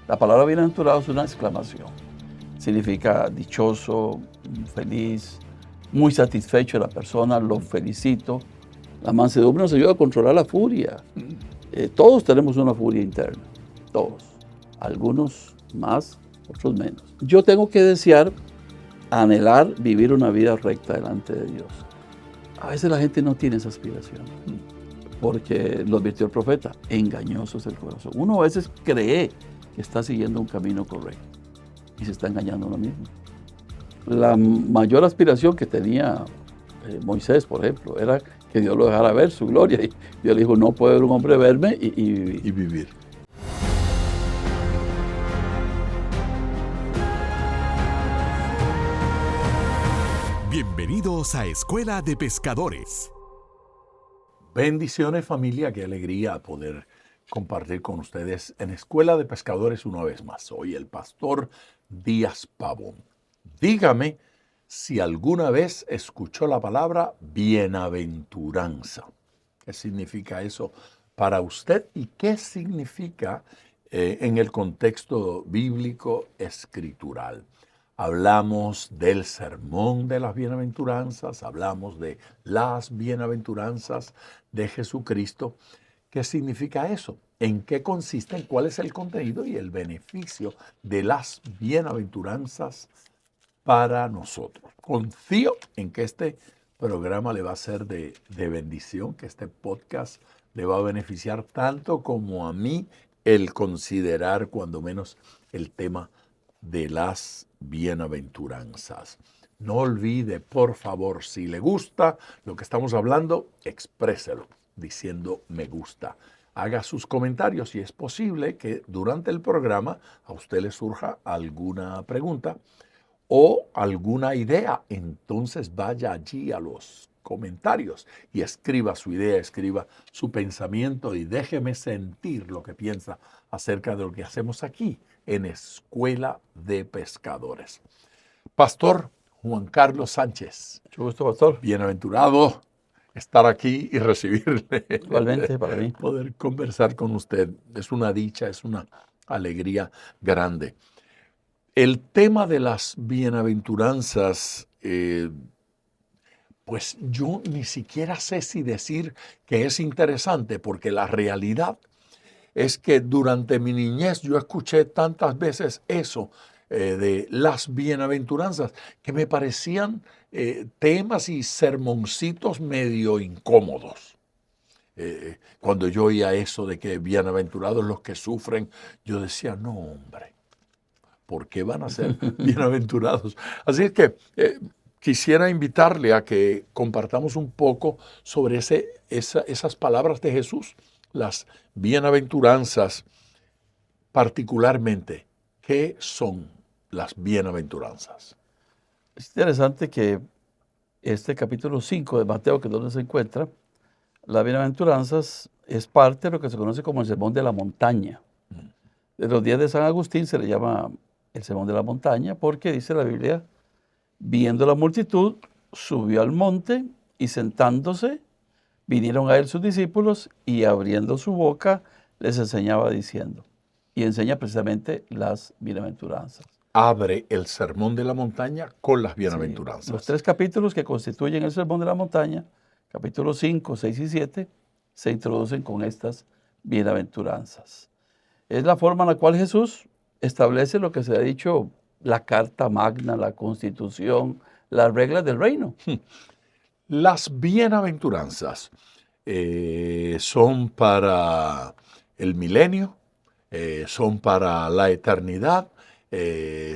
La palabra bienaventurado es una exclamación. Significa dichoso, feliz, muy satisfecho de la persona, lo felicito. La mansedumbre nos ayuda a controlar la furia. Todos tenemos una furia interna, todos. Algunos más, otros menos. Yo tengo que desear, anhelar vivir una vida recta delante de Dios. A veces la gente no tiene esa aspiración, porque lo advirtió el profeta, engañoso es el corazón. Uno a veces cree que está siguiendo un camino correcto y se está engañando a uno mismo. La mayor aspiración que tenía Moisés, por ejemplo, era que Dios lo dejara ver su gloria. Y Dios le dijo, no puede ver un hombre verme y vivir. Bienvenidos a Escuela de Pescadores. Bendiciones, familia, qué alegría poder compartir con ustedes en Escuela de Pescadores una vez más. Soy el pastor Díaz Pavón. Dígame si alguna vez escuchó la palabra bienaventuranza. ¿Qué significa eso para usted y qué significa en el contexto bíblico escritural? Hablamos del sermón de las bienaventuranzas, hablamos de las bienaventuranzas de Jesucristo. ¿Qué significa eso? ¿En qué consisten? ¿Cuál es el contenido y el beneficio de las bienaventuranzas para nosotros? Confío en que este programa le va a ser de bendición, que este podcast le va a beneficiar tanto como a mí el considerar cuando menos el tema de las bienaventuranzas. No olvide, por favor, si le gusta lo que estamos hablando, expréselo diciendo me gusta. Haga sus comentarios y es posible que durante el programa a usted le surja alguna pregunta o alguna idea. Entonces vaya allí a los comentarios y escriba su idea, escriba su pensamiento y déjeme sentir lo que piensa acerca de lo que hacemos aquí en Escuela de Pescadores. Pastor Juan Carlos Sánchez. mucho gusto, pastor. Bienaventurado estar aquí y recibirle. Igualmente para mí. Poder conversar con usted es una dicha, es una alegría grande. El tema de las bienaventuranzas, pues yo ni siquiera sé si decir que es interesante, porque la realidad es que durante mi niñez yo escuché tantas veces eso de las bienaventuranzas que me parecían temas y sermoncitos medio incómodos. Cuando yo oía eso de que bienaventurados los que sufren, yo decía, no, hombre, ¿por qué van a ser bienaventurados? Así es que quisiera invitarle a que compartamos un poco sobre esas palabras de Jesús, las bienaventuranzas, particularmente, ¿qué son las bienaventuranzas? Es interesante que este capítulo 5 de Mateo, que es donde se encuentra, las bienaventuranzas es parte de lo que se conoce como el Sermón de la Montaña. De los días de San Agustín se le llama el Sermón de la Montaña porque dice la Biblia, viendo la multitud, subió al monte y sentándose, vinieron a él sus discípulos y abriendo su boca les enseñaba diciendo, y enseña precisamente las bienaventuranzas. Abre el Sermón de la Montaña con las bienaventuranzas. Sí, los 3 capítulos que constituyen el Sermón de la Montaña, capítulos 5, 6 y 7, se introducen con estas bienaventuranzas. Es la forma en la cual Jesús establece lo que se ha dicho, la Carta Magna, la Constitución, las reglas del reino. Las bienaventuranzas son para el milenio, son para la eternidad,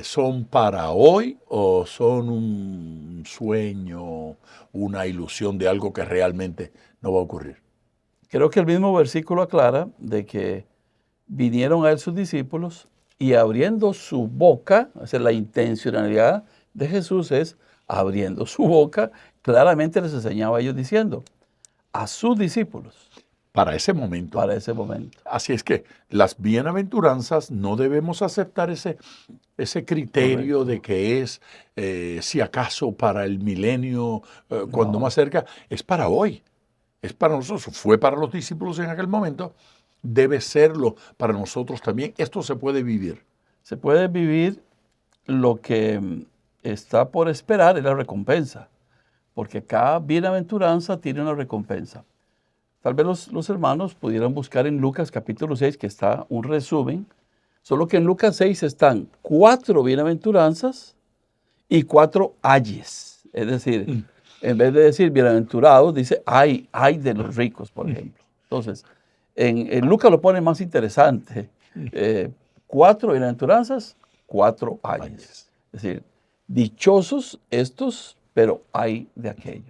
son para hoy o son un sueño, una ilusión de algo que realmente no va a ocurrir. Creo que el mismo versículo aclara de que vinieron a él sus discípulos y abriendo su boca, o sea, la intencionalidad de Jesús es abriendo su boca, claramente les enseñaba a ellos diciendo, a sus discípulos. Para ese momento. Para ese momento. Así es que las bienaventuranzas no debemos aceptar ese criterio correcto, de que es, si acaso, para el milenio, cuando más cerca, es para hoy. Es para nosotros. Fue para los discípulos en aquel momento debe serlo para nosotros también. Esto se puede vivir. Se puede vivir. Lo que está por esperar es la recompensa, porque cada bienaventuranza tiene una recompensa. Tal vez los hermanos pudieran buscar en Lucas capítulo 6, que está un resumen, solo que en Lucas 6 están 4 bienaventuranzas y 4 ayes. Es decir, en vez de decir bienaventurados, dice ay de los ricos, por ejemplo. Entonces, en Lucas lo pone más interesante. 4 bienaventuranzas, 4 ayes. Es decir, dichosos estos, pero hay de aquellos.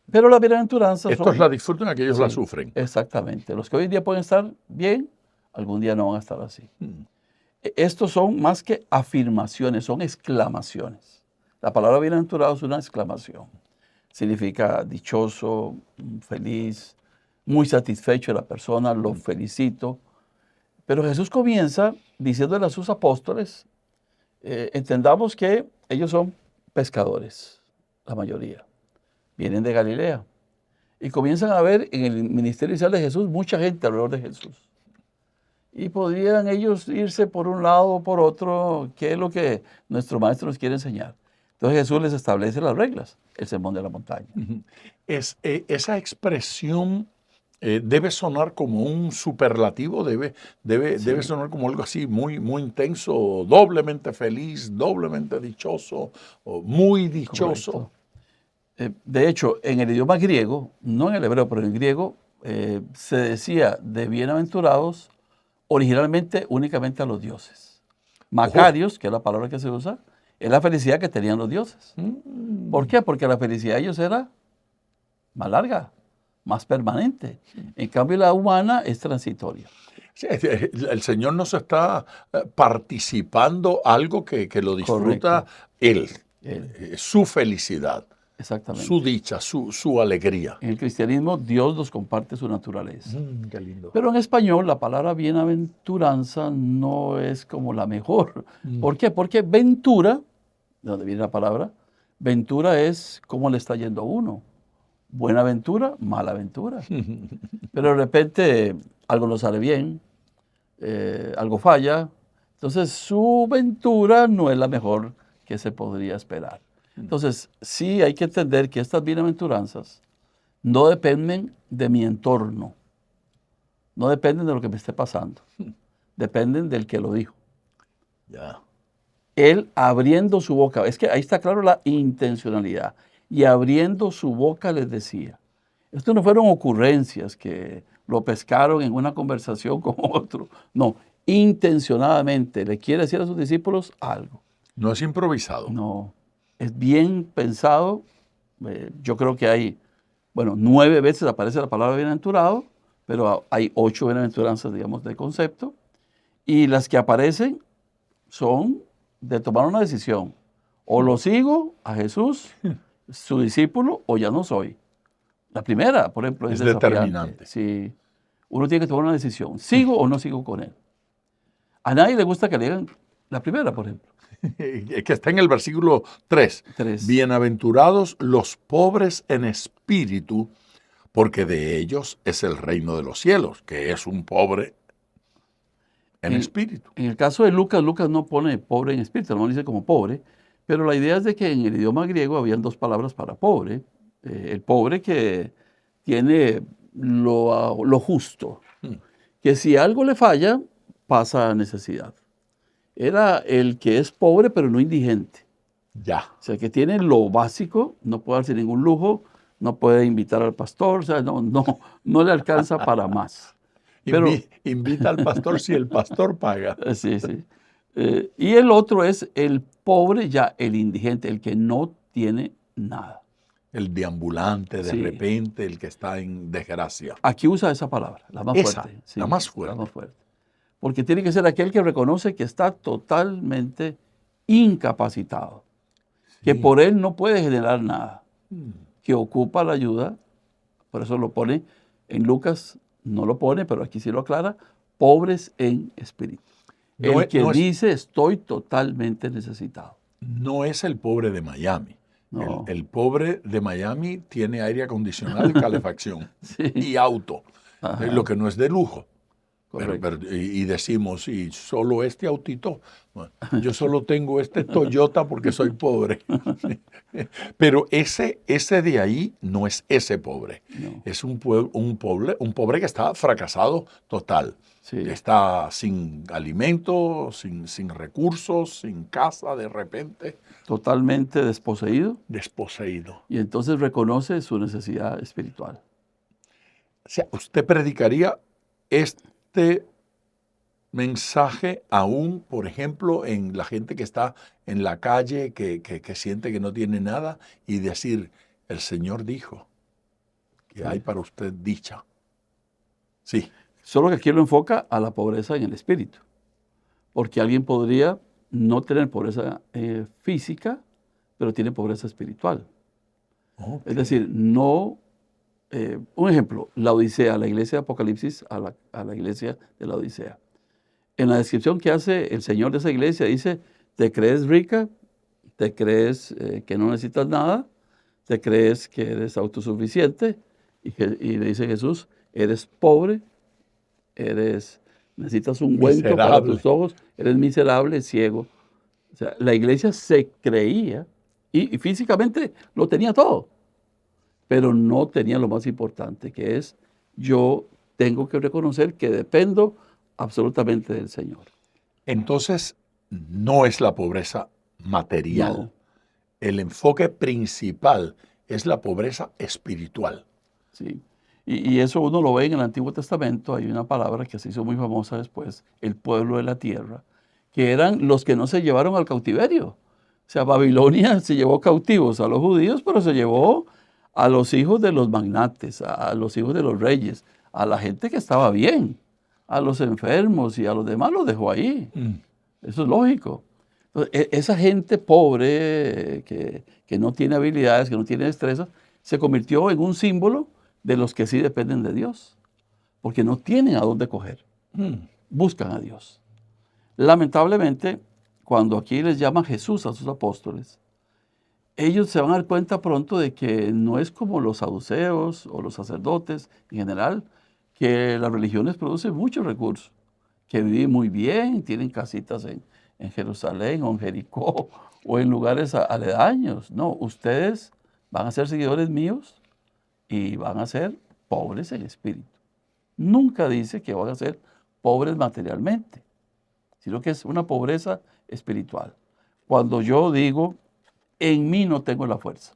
Pero las bienaventuranzas Estos la disfrutan, aquellos la sufren. Exactamente. Los que hoy en día pueden estar bien, algún día no van a estar así. Estos son más que afirmaciones, son exclamaciones. La palabra bienaventurado es una exclamación. Significa dichoso, feliz, muy satisfecho de la persona, lo felicito. Pero Jesús comienza diciéndole a sus apóstoles, entendamos que ellos son pescadores, la mayoría. Vienen de Galilea. Y comienzan a ver en el ministerio inicial de Jesús mucha gente alrededor de Jesús. Y podrían ellos irse por un lado o por otro, que es lo que nuestro maestro nos quiere enseñar. Entonces Jesús les establece las reglas, el sermón de la montaña. Esa expresión debe sonar como un superlativo, debe sonar como algo así muy, muy intenso, doblemente feliz, doblemente dichoso, o muy dichoso. Correcto. De hecho, en el idioma griego, no en el hebreo, pero en el griego, se decía de bienaventurados originalmente únicamente a los dioses. Macarios, que es la palabra que se usa, es la felicidad que tenían los dioses. ¿Por qué? Porque la felicidad de ellos era más larga, más permanente. En cambio, la humana es transitoria. Sí, el Señor nos está participando algo que lo disfruta Él, su felicidad. Exactamente. Su dicha, su alegría. En el cristianismo, Dios nos comparte su naturaleza. Qué lindo. Pero en español, la palabra bienaventuranza no es como la mejor. ¿Por qué? Porque ventura, de donde viene la palabra, ventura es cómo le está yendo a uno. Buena ventura, mala ventura. Pero de repente algo no sale bien, algo falla. Entonces su ventura no es la mejor que se podría esperar. Entonces, sí hay que entender que estas bienaventuranzas no dependen de mi entorno, no dependen de lo que me esté pasando, dependen del que lo dijo. Ya. Él abriendo su boca, es que ahí está claro la intencionalidad, y abriendo su boca les decía. Esto no fueron ocurrencias que lo pescaron en una conversación con otro, no, intencionadamente le quiere decir a sus discípulos algo. No es improvisado. No. Es bien pensado. Yo creo que hay, 9 veces aparece la palabra bienaventurado, pero hay 8 bienaventuranzas, digamos, de concepto. Y las que aparecen son de tomar una decisión. O lo sigo a Jesús, su discípulo, o ya no soy. La primera, por ejemplo, es determinante. Sí. Uno tiene que tomar una decisión. ¿Sigo o no sigo con él? A nadie le gusta que le digan la primera, por ejemplo. Que está en el versículo 3. Bienaventurados los pobres en espíritu, porque de ellos es el reino de los cielos, que es un pobre en espíritu. En el caso de Lucas, Lucas no pone pobre en espíritu, no lo dice como pobre, pero la idea es de que en el idioma griego habían 2 palabras para pobre. El pobre que tiene lo justo, que si algo le falla, pasa necesidad. Era el que es pobre pero no indigente. Ya. O sea, que tiene lo básico, no puede darse ningún lujo, no puede invitar al pastor, o sea, no le alcanza para más. Pero, invita al pastor si el pastor paga. Sí. Y el otro es el pobre, ya el indigente, el que no tiene nada. El deambulante, de repente, el que está en desgracia. Aquí usa esa palabra, la más fuerte. Sí, la más fuerte. La más fuerte. Porque tiene que ser aquel que reconoce que está totalmente incapacitado, que por él no puede generar nada, que ocupa la ayuda, por eso lo pone en Lucas, no lo pone, pero aquí sí lo aclara, pobres en espíritu. Dice, estoy totalmente necesitado. No es el pobre de Miami. No. El pobre de Miami tiene aire acondicionado y calefacción y auto, lo que no es de lujo. Y decimos, y solo este autito, bueno, yo solo tengo este Toyota porque soy pobre. Pero ese de ahí no es ese pobre. No. Es un pobre que está fracasado total. Sí. Está sin alimento, sin recursos, sin casa de repente. Totalmente desposeído. Desposeído. Y entonces reconoce su necesidad espiritual. O sea, usted predicaría este mensaje aún, por ejemplo, en la gente que está en la calle, que siente que no tiene nada, y decir, el Señor dijo que hay para usted dicha. Sí. Solo que aquí lo enfoca a la pobreza en el espíritu. Porque alguien podría no tener pobreza física, pero tiene pobreza espiritual. Okay. Es decir, no... un ejemplo, la Odisea, la iglesia de Apocalipsis a la iglesia de la Odisea. En la descripción que hace el Señor de esa iglesia dice, te crees rica, te crees que no necesitas nada, te crees que eres autosuficiente, y le dice Jesús, eres pobre, necesitas un ungüento para tus ojos, eres miserable, ciego. O sea, la iglesia se creía, y físicamente lo tenía todo, pero no tenía lo más importante, que es, yo tengo que reconocer que dependo absolutamente del Señor. Entonces, no es la pobreza material. No. El enfoque principal es la pobreza espiritual. Sí. Y eso uno lo ve en el Antiguo Testamento. Hay una palabra que se hizo muy famosa después, el pueblo de la tierra, que eran los que no se llevaron al cautiverio. O sea, Babilonia se llevó cautivos a los judíos, pero se llevó a los hijos de los magnates, a los hijos de los reyes, a la gente que estaba bien, a los enfermos y a los demás los dejó ahí. Eso es lógico. Entonces, esa gente pobre que no tiene habilidades, que no tiene destrezas, se convirtió en un símbolo de los que sí dependen de Dios, porque no tienen a dónde coger. Buscan a Dios. Lamentablemente, cuando aquí les llama Jesús a sus apóstoles, ellos se van a dar cuenta pronto de que no es como los saduceos o los sacerdotes en general, que las religiones producen muchos recursos, que viven muy bien, tienen casitas en Jerusalén o en Jericó o en lugares aledaños. No, ustedes van a ser seguidores míos y van a ser pobres en espíritu. Nunca dice que van a ser pobres materialmente, sino que es una pobreza espiritual. Cuando yo digo, en mí no tengo la fuerza,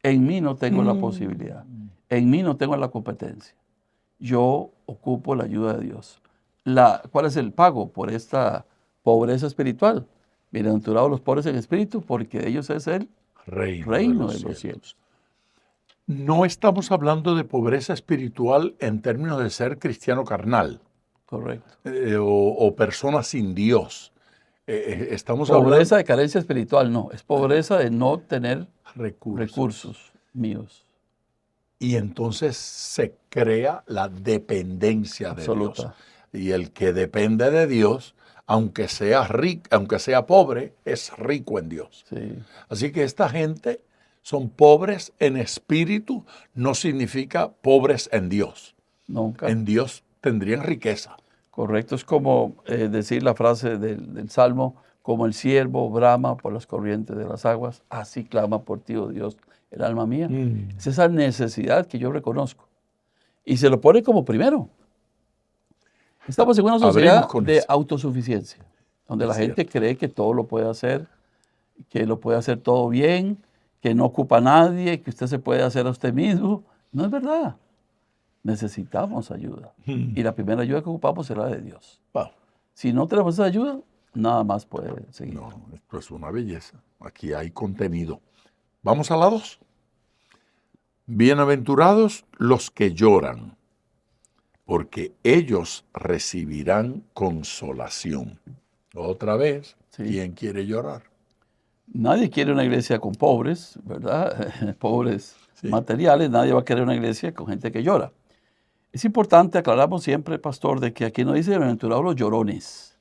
en mí no tengo la posibilidad, en mí no tengo la competencia, yo ocupo la ayuda de Dios. ¿Cuál es el pago por esta pobreza espiritual? Bienaventurados los pobres en espíritu, porque de ellos es el reino de los cielos. No estamos hablando de pobreza espiritual en términos de ser cristiano carnal. Correcto. O persona sin Dios. Estamos pobreza hablando de carencia espiritual, no. Es pobreza de no tener recursos míos. Y entonces se crea la dependencia absoluta de Dios. Y el que depende de Dios, aunque sea rico, aunque sea pobre, es rico en Dios. Sí. Así que esta gente son pobres en espíritu, no significa pobres en Dios. Nunca. En Dios tendrían riqueza. Correcto, es como decir la frase del Salmo, como el siervo brama por las corrientes de las aguas, así clama por ti, oh Dios, el alma mía. Es esa necesidad que yo reconozco. Y se lo pone como primero. Estamos en una sociedad de autosuficiencia, donde la gente cree que todo lo puede hacer, que lo puede hacer todo bien, que no ocupa a nadie, que usted se puede hacer a usted mismo. No es verdad. Necesitamos ayuda. Y la primera ayuda que ocupamos será de Dios. Wow. Si no tenemos esa ayuda, nada más puede seguir. No, esto es una belleza. Aquí hay contenido. Vamos a la 2. Bienaventurados los que lloran, porque ellos recibirán consolación. Otra vez, Sí. ¿quién quiere llorar? Nadie quiere una iglesia con pobres, ¿verdad? Pobres Sí. materiales. Nadie va a querer una iglesia con gente que llora. Es importante, aclaramos siempre, pastor, de que aquí no dice bienaventurados los llorones.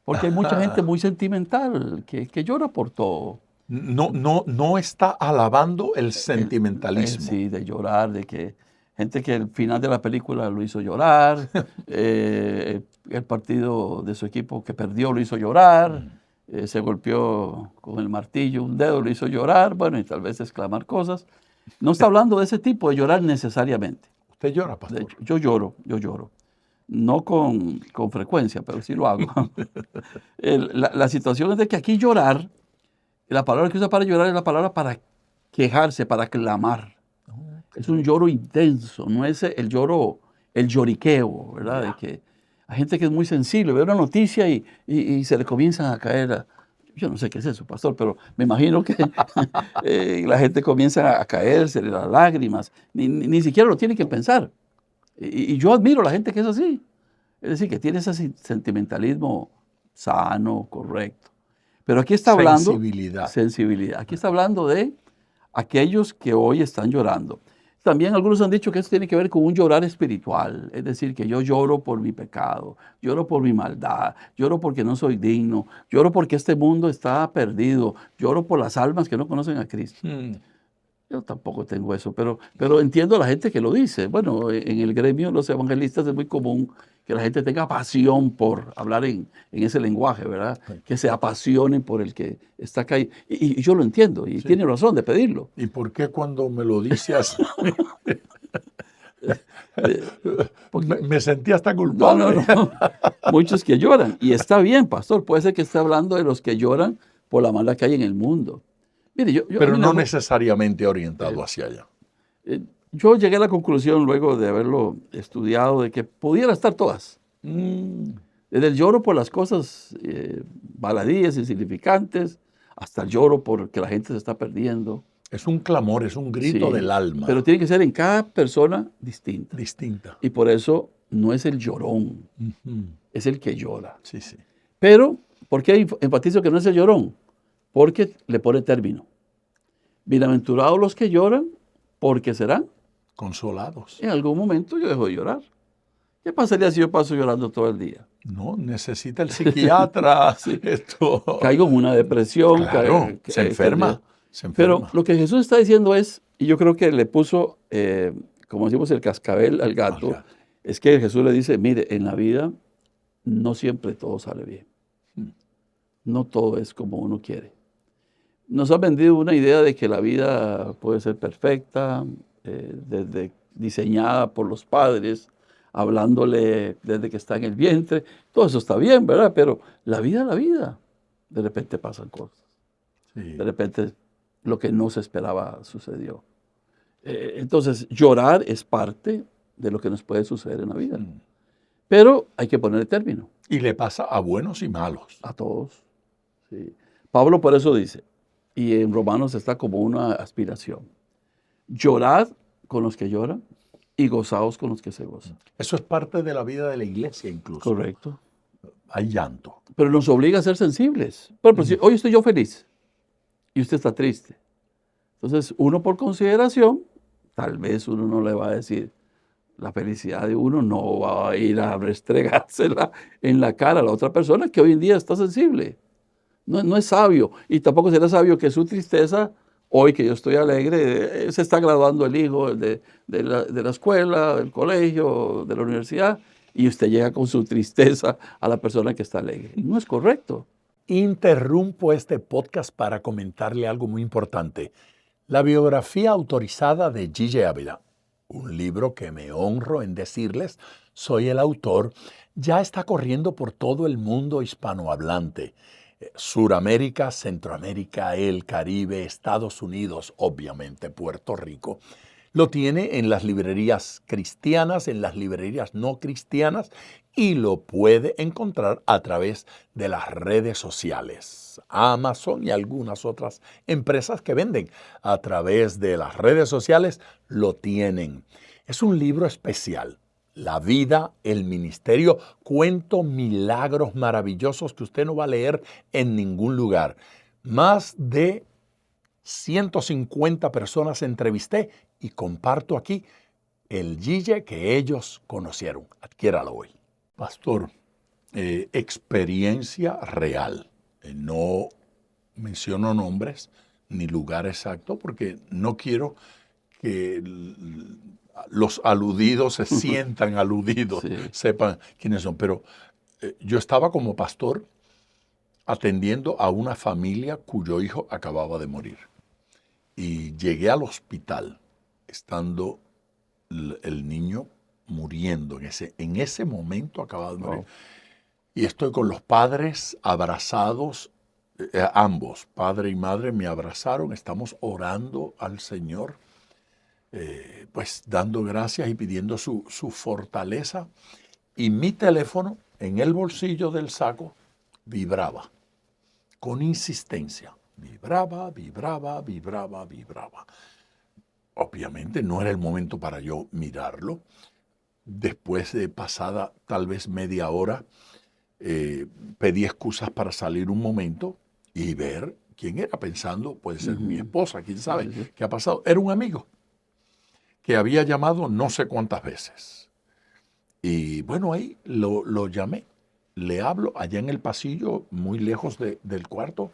Porque hay mucha gente muy sentimental que llora por todo. No está alabando el sentimentalismo. Sí, de llorar, de que gente que el final de la película lo hizo llorar, el partido de su equipo que perdió lo hizo llorar, se golpeó con el martillo un dedo, lo hizo llorar, bueno, y tal vez exclamar cosas. No está hablando de ese tipo de llorar necesariamente. ¿Usted llora, De pastor? hecho, yo lloro. No con frecuencia, pero sí lo hago. La situación es de que aquí llorar, la palabra que usa para llorar es la palabra para quejarse, para clamar. Es un lloro intenso, no es el lloro, el lloriqueo, ¿verdad? De que hay gente que es muy sensible, ve una noticia y se le comienzan a caer. Yo no sé qué es eso, pastor, pero me imagino que la gente comienza a caerse las lágrimas, ni siquiera lo tiene que pensar. Y yo admiro a la gente que es así. Es decir, que tiene ese sentimentalismo sano, correcto. Pero aquí está hablando... Sensibilidad. Sensibilidad. Aquí está hablando de aquellos que hoy están llorando. También algunos han dicho que eso tiene que ver con un llorar espiritual. Es decir, que yo lloro por mi pecado, lloro por mi maldad, lloro porque no soy digno, lloro porque este mundo está perdido, lloro por las almas que no conocen a Cristo. Yo tampoco tengo eso, pero entiendo a la gente que lo dice. Bueno, en el gremio de los evangelistas es muy común que la gente tenga pasión por hablar en ese lenguaje, ¿verdad? Que se apasionen por el que está acá. Y yo lo entiendo, y tiene razón de pedirlo. ¿Y por qué cuando me lo dice así? me sentí hasta culpable. No. Muchos que lloran. Y está bien, pastor. Puede ser que esté hablando de los que lloran por la maldad que hay en el mundo. Mire, pero no necesariamente orientado hacia allá. Yo llegué a la conclusión, luego de haberlo estudiado, de que pudiera estar todas. Desde el lloro por las cosas baladíes, insignificantes, hasta el lloro porque la gente se está perdiendo. Es un clamor, es un grito del alma. Pero tiene que ser en cada persona distinta. Distinta. Y por eso no es el llorón, es el que llora. Sí, sí. Pero, ¿por qué enfatizo que no es el llorón? Porque le pone término. Bienaventurados los que lloran, porque serán consolados. En algún momento yo dejo de llorar. ¿Qué pasaría si yo paso llorando todo el día? No, necesita el psiquiatra. Sí. Esto. Caigo en una depresión. Claro, se enferma. Pero lo que Jesús está diciendo es, y yo creo que le puso, como decimos, el cascabel al gato, es que Jesús le dice, mire, en la vida no siempre todo sale bien. No todo es como uno quiere. Nos ha vendido una idea de que la vida puede ser perfecta, desde diseñada por los padres, hablándole desde que está en el vientre. Todo eso está bien, ¿verdad? Pero la vida. De repente pasan cosas. Sí. De repente lo que no se esperaba sucedió. Entonces, llorar es parte de lo que nos puede suceder en la vida. Pero hay que ponerle término. Y le pasa a buenos y malos. A todos. Sí. Pablo por eso dice, y en Romanos está como una aspiración, llorad con los que lloran y gozaos con los que se gozan. Eso es parte de la vida de la iglesia incluso. Correcto. Hay llanto. Pero nos obliga a ser sensibles. Por ejemplo, si hoy estoy yo feliz y usted está triste, entonces uno por consideración, tal vez uno no le va a decir, la felicidad de uno no va a ir a restregársela en la cara a la otra persona que hoy en día está sensible. No es sabio. Y tampoco será sabio que su tristeza, hoy que yo estoy alegre, se está graduando el hijo de la escuela, del colegio, de la universidad, y usted llega con su tristeza a la persona que está alegre. No es correcto. Interrumpo este podcast para comentarle algo muy importante. La biografía autorizada de G.J. Ávila, un libro que me honro en decirles, soy el autor, ya está corriendo por todo el mundo hispanohablante. Suramérica, Centroamérica, el Caribe, Estados Unidos, obviamente Puerto Rico. Lo tiene en las librerías cristianas, en las librerías no cristianas y lo puede encontrar a través de las redes sociales. Amazon y algunas otras empresas que venden a través de las redes sociales lo tienen. Es un libro especial. La vida, el ministerio, cuento milagros maravillosos que usted no va a leer en ningún lugar. Más de 150 personas entrevisté y comparto aquí el G.J. que ellos conocieron. Adquiéralo hoy. Pastor, experiencia real. No menciono nombres ni lugar exacto porque no quiero que los aludidos se sientan aludidos, Sí. sepan quiénes son. Pero yo estaba como pastor atendiendo a una familia cuyo hijo acababa de morir. Y llegué al hospital estando el niño muriendo. En ese momento acababa de morir. Wow. Y estoy con los padres abrazados, ambos, padre y madre, me abrazaron. Estamos orando al Señor, pues dando gracias y pidiendo su fortaleza. Y mi teléfono en el bolsillo del saco vibraba con insistencia. Vibraba, vibraba, vibraba, vibraba. Obviamente no era el momento para yo mirarlo. Después de pasada tal vez media hora, pedí excusas para salir un momento y ver quién era, pensando, puede ser mi esposa, quién sabe qué ha pasado. Era un amigo que había llamado no sé cuántas veces. Y bueno, ahí lo llamé. Le hablo allá en el pasillo, muy lejos del cuarto.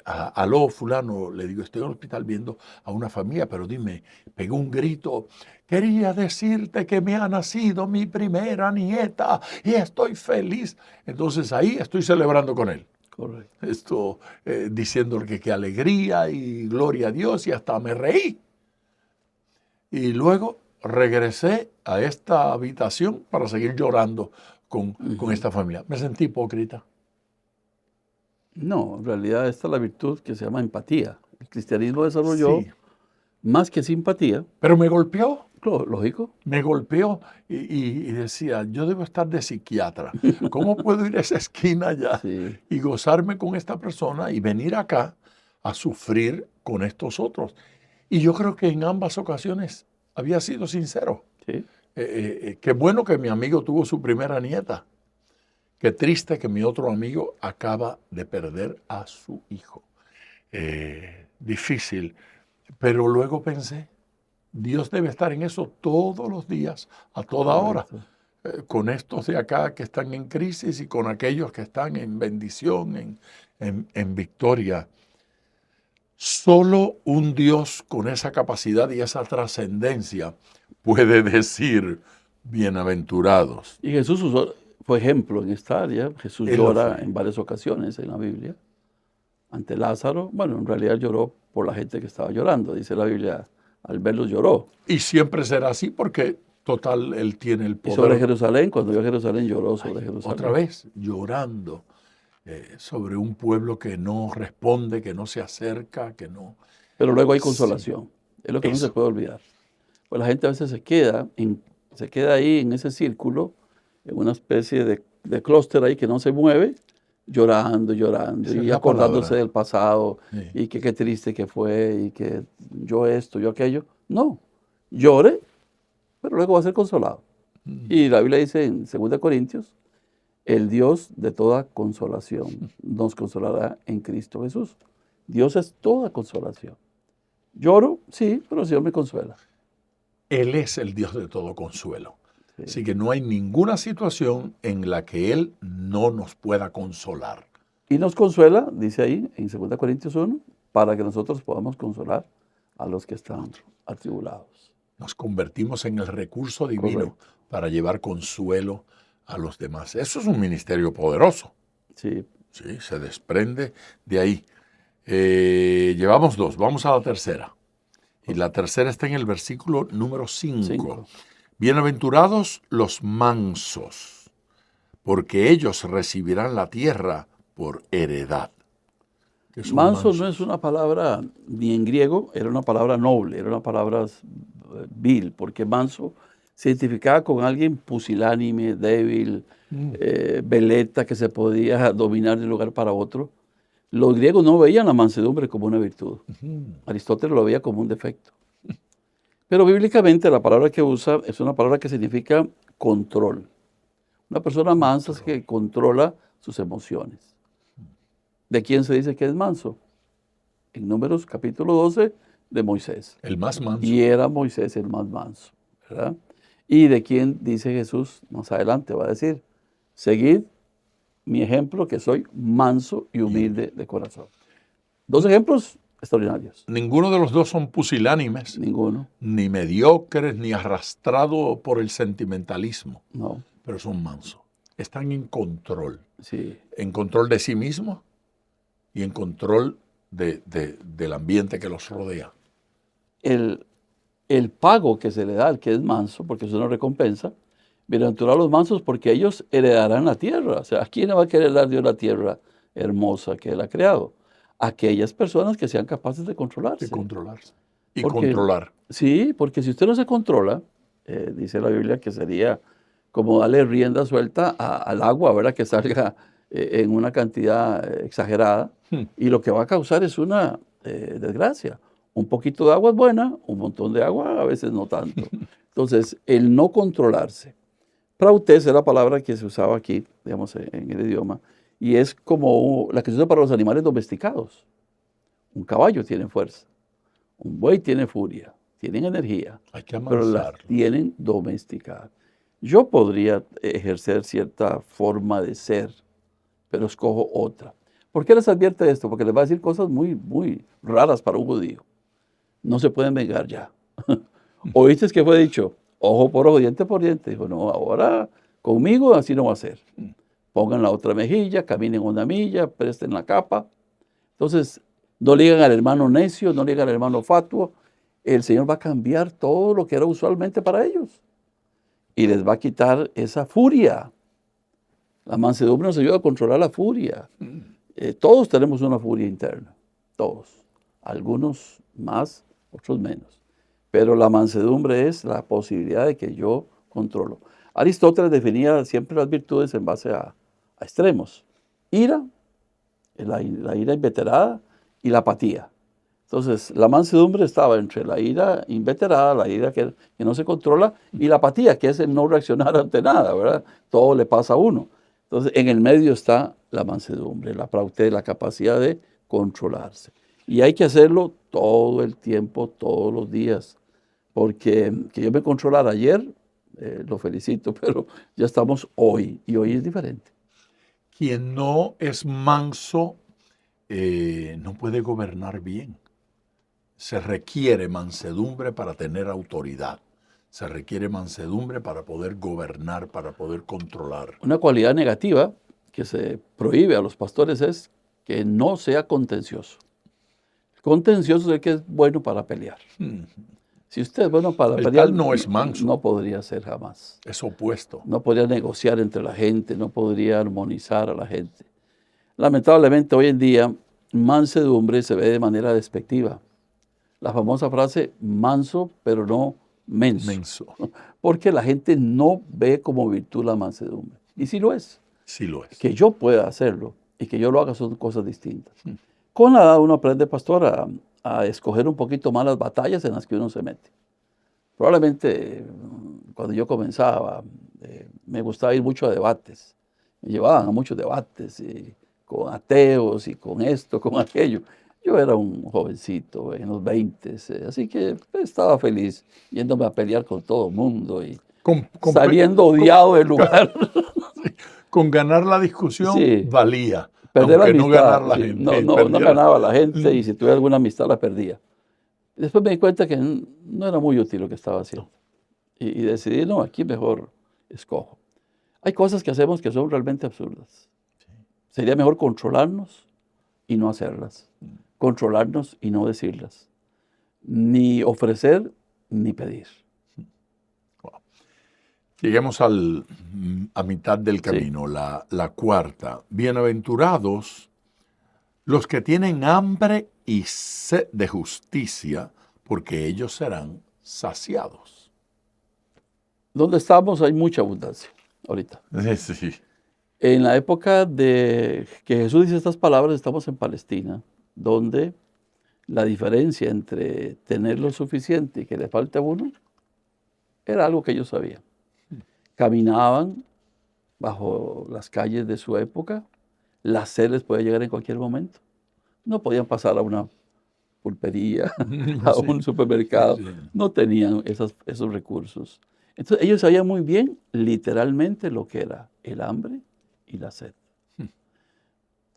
Aló, fulano, le digo, estoy en el hospital viendo a una familia, pero dime, pegó un grito, quería decirte que me ha nacido mi primera nieta y estoy feliz. Entonces ahí estoy celebrando con él. Correcto. Diciéndole que qué alegría y gloria a Dios, y hasta me reí. Y luego regresé a esta habitación para seguir llorando con esta familia. Me sentí hipócrita. No, en realidad esta es la virtud que se llama empatía. El cristianismo desarrolló Sí, más que simpatía, pero me golpeó. lógico. Me golpeó y decía, yo debo estar de psiquiatra. ¿Cómo puedo ir a esa esquina allá Sí. y gozarme con esta persona y venir acá a sufrir con estos otros? Y yo creo que en ambas ocasiones había sido sincero. Sí. Qué bueno que mi amigo tuvo su primera nieta. Qué triste que mi otro amigo acaba de perder a su hijo. Difícil. Pero luego pensé, Dios debe estar en eso todos los días, a toda hora, con estos de acá que están en crisis y con aquellos que están en bendición, en victoria. Solo un Dios con esa capacidad y esa trascendencia puede decir bienaventurados. Y Jesús fue ejemplo en esta área. Jesús Él lo llora fue. en varias ocasiones en la Biblia ante Lázaro. Bueno, en realidad lloró por la gente que estaba llorando. Dice la Biblia, al verlos lloró. Y siempre será así porque, total, Él tiene el Y poder. sobre Jerusalén, cuando vio a Jerusalén, lloró sobre Jerusalén. Otra vez, llorando sobre un pueblo que no responde, que no se acerca, que no... Pero luego hay consolación. Es lo que no se Eso. puede olvidar. Pues la gente a veces se queda ahí en ese círculo, en una especie de clúster ahí que no se mueve, llorando, llorando, Esa es y la acordándose palabra. del pasado, Sí. y que qué triste que fue, y que yo esto, yo aquello. No, llore, pero luego va a ser consolado. Y la Biblia dice en 2 Corintios, el Dios de toda consolación nos consolará en Cristo Jesús. Dios es toda consolación. Lloro, sí, pero el Señor me consuela. Él es el Dios de todo consuelo. Sí. Así que no hay ninguna situación en la que Él no nos pueda consolar. Y nos consuela, dice ahí en 2 Corintios 1, para que nosotros podamos consolar a los que están atribulados. Nos convertimos en el recurso divino Correcto. para llevar consuelo a los demás. Eso es un ministerio poderoso. Sí, Sí, se desprende de ahí. Llevamos 2, vamos a la tercera. Y la tercera está en el versículo número 5. 5. Bienaventurados los mansos, porque ellos recibirán la tierra por heredad. ¿Qué son Manso mansos? no es una palabra, ni en griego, era una palabra noble, era una palabra vil, porque manso se identificaba con alguien pusilánime, débil, veleta, que se podía dominar de un lugar para otro. Los griegos no veían la mansedumbre como una virtud. Aristóteles lo veía como un defecto. Pero bíblicamente la palabra que usa es una palabra que significa control. Una persona mansa es que controla sus emociones. ¿De quién se dice que es manso? En Números capítulo 12 de Moisés. El más manso. Y era Moisés el más manso, ¿verdad? ¿Y de quién dice Jesús más adelante? Va a decir, seguid mi ejemplo, que soy manso y humilde de corazón. 2 ejemplos extraordinarios. Ninguno de los dos son pusilánimes, Ninguno, ni mediocres, ni arrastrados por el sentimentalismo, no, pero son mansos. Están en sí. control de sí mismos y en control del ambiente que los rodea. El pago que se le da al que es manso, porque es una recompensa, bienaventurados los mansos porque ellos heredarán la tierra. O sea, ¿a quién le va a querer dar Dios la tierra hermosa que Él ha creado? Aquellas personas que sean capaces de controlarse. De controlarse. Y Porque- controlar. Sí, porque si usted no se controla, dice la Biblia que sería como darle rienda suelta al agua, ¿verdad? Que salga en una cantidad exagerada. Y lo que va a causar es una desgracia. Un poquito de agua es buena, un montón de agua a veces no tanto. Entonces, el no controlarse. Prautes es la palabra que se usaba aquí, digamos, en el idioma, y es como la que se usa para los animales domesticados. Un caballo tiene fuerza, un buey tiene furia, tienen energía, Hay que pero las amansarlo. tienen domesticadas. Yo podría ejercer cierta forma de ser, pero escojo otra. ¿Por qué les advierte esto? Porque les va a decir cosas muy, muy raras para un judío. No se pueden vengar ya. ¿Oíste que fue dicho? Ojo por ojo, diente por diente. Dijo, no, ahora conmigo así no va a ser. Pongan la otra mejilla, caminen una milla, presten la capa. Entonces, no le digan al hermano necio, no le digan al hermano fatuo. El Señor va a cambiar todo lo que era usualmente para ellos. Y les va a quitar esa furia. La mansedumbre nos ayuda a controlar la furia. Todos tenemos una furia interna. Todos. Algunos más, otros menos. Pero la mansedumbre es la posibilidad de que yo controlo. Aristóteles definía siempre las virtudes en base a extremos. Ira, la ira inveterada y la apatía. Entonces, la mansedumbre estaba entre la ira inveterada, la ira que no se controla, y la apatía, que es el no reaccionar ante nada, ¿verdad? Todo le pasa a uno. Entonces, en el medio está la mansedumbre, la praute, la capacidad de controlarse. Y hay que hacerlo todo el tiempo, todos los días. Porque que yo me controlara ayer, lo felicito, pero ya estamos hoy, y hoy es diferente. Quien no es manso no puede gobernar bien. Se requiere mansedumbre para tener autoridad. Se requiere mansedumbre para poder gobernar, para poder controlar. Una cualidad negativa que se prohíbe a los pastores es que no sea contencioso. Contencioso es el que es bueno para pelear. Si usted es bueno para El pelear, tal no es manso. no podría ser jamás. Es opuesto. No podría negociar entre la gente, no podría armonizar a la gente. Lamentablemente hoy en día, mansedumbre se ve de manera despectiva. La famosa frase, manso pero no menso. Menso. Porque la gente no ve como virtud la mansedumbre. Y sí lo es. Sí lo es. Que yo pueda hacerlo y que yo lo haga son cosas distintas. Con la edad uno aprende, pastor, a escoger un poquito más las batallas en las que uno se mete. Probablemente cuando yo comenzaba, me gustaba ir mucho a debates. Me llevaban a muchos debates con ateos y con esto, con aquello. Yo era un jovencito en los 20, así que estaba feliz yéndome a pelear con todo el mundo y saliendo odiado del lugar. Con ganar la discusión Sí. valía. Perder la aunque no amistad. ganar la Sí, gente. no ganaba la gente y si tuviera alguna amistad la perdía. Después me di cuenta que no era muy útil lo que estaba haciendo. Y decidí, no, aquí mejor escojo. Hay cosas que hacemos que son realmente absurdas. Sería mejor controlarnos y no hacerlas. Controlarnos y no decirlas. Ni ofrecer ni pedir. Lleguemos a mitad del camino, la cuarta. Bienaventurados los que tienen hambre y sed de justicia, porque ellos serán saciados. Donde estamos hay mucha abundancia ahorita. Sí. En la época de que Jesús dice estas palabras, estamos en Palestina, donde la diferencia entre tener lo suficiente y que le falte a uno era algo que ellos sabían. Caminaban bajo las calles de su época, la sed les podía llegar en cualquier momento. No podían pasar a una pulpería, a un supermercado, no tenían esos recursos. Entonces ellos sabían muy bien literalmente lo que era el hambre y la sed.